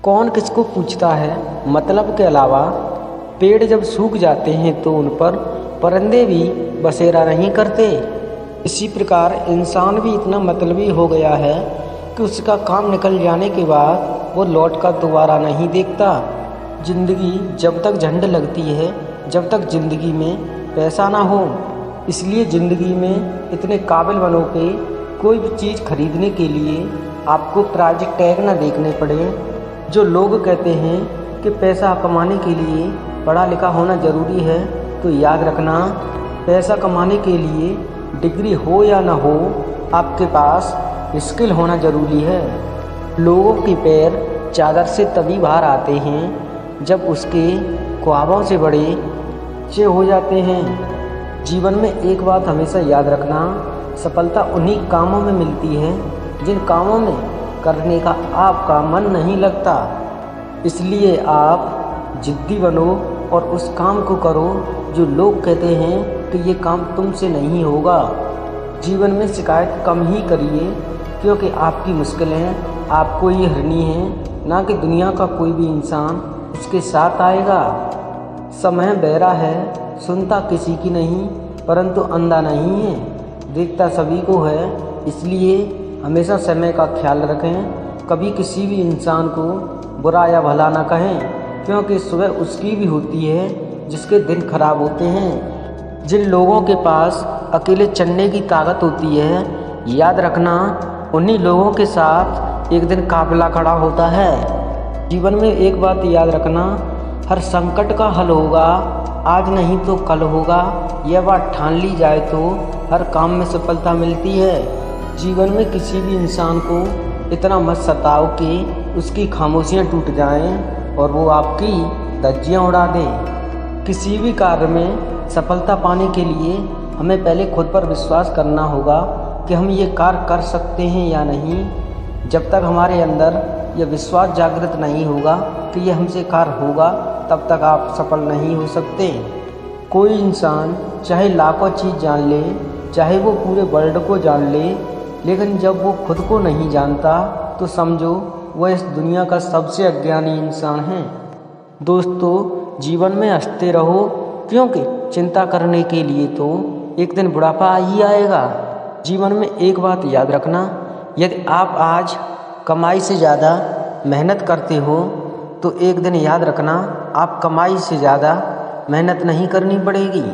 कौन किसको पूछता है मतलब के अलावा। पेड़ जब सूख जाते हैं तो उन पर परिंदे भी बसेरा नहीं करते। इसी प्रकार इंसान भी इतना मतलबी हो गया है कि उसका काम निकल जाने के बाद वो लौट कर दोबारा नहीं देखता। जिंदगी जब तक झंड लगती है, जब तक जिंदगी में पैसा ना हो। इसलिए ज़िंदगी में इतने काबिल बनो कि कोई भी चीज़ खरीदने के लिए आपको प्राइस टैग ना देखने पड़े। जो लोग कहते हैं कि पैसा कमाने के लिए पढ़ा लिखा होना ज़रूरी है, तो याद रखना, पैसा कमाने के लिए डिग्री हो या ना हो, आपके पास स्किल होना ज़रूरी है। लोगों के पैर चादर से तभी बाहर आते हैं जब उसके ख्वाबों से बड़े ऊंचे हो जाते हैं। जीवन में एक बात हमेशा याद रखना, सफलता उन्हीं कामों में मिलती है जिन कामों में करने का आपका मन नहीं लगता। इसलिए आप जिद्दी बनो और उस काम को करो जो लोग कहते हैं कि ये काम तुमसे नहीं होगा। जीवन में शिकायत कम ही करिए, क्योंकि आपकी मुश्किलें आपको ही हरनी हैं, ना कि दुनिया का कोई भी इंसान उसके साथ आएगा। समय बहरा है, सुनता किसी की नहीं, परंतु अंधा नहीं है, देखता सभी को है। इसलिए हमेशा समय का ख्याल रखें। कभी किसी भी इंसान को बुरा या भला ना कहें, क्योंकि सुबह उसकी भी होती है जिसके दिन खराब होते हैं। जिन लोगों के पास अकेले चलने की ताकत होती है, याद रखना, उन्हीं लोगों के साथ एक दिन काफिला खड़ा होता है। जीवन में एक बात याद रखना, हर संकट का हल होगा, आज नहीं तो कल होगा। यह बात ठान ली जाए तो हर काम में सफलता मिलती है। जीवन में किसी भी इंसान को इतना मत सताओ कि उसकी खामोशियाँ टूट जाएं और वो आपकी धज्जियाँ उड़ा दे। किसी भी कार्य में सफलता पाने के लिए हमें पहले खुद पर विश्वास करना होगा कि हम ये कार्य कर सकते हैं या नहीं। जब तक हमारे अंदर यह विश्वास जागृत नहीं होगा कि यह हमसे कार्य होगा, तब तक आप सफल नहीं हो सकते। कोई इंसान चाहे लाखों चीज़ जान ले, चाहे वो पूरे वर्ल्ड को जान ले, लेकिन जब वो खुद को नहीं जानता तो समझो वह इस दुनिया का सबसे अज्ञानी इंसान है। दोस्तों, जीवन में हंसते रहो, क्योंकि चिंता करने के लिए तो एक दिन बुढ़ापा ही आएगा। जीवन में एक बात याद रखना, यदि आप आज कमाई से ज़्यादा मेहनत करते हो तो एक दिन याद रखना, आप कमाई से ज़्यादा मेहनत नहीं करनी पड़ेगी।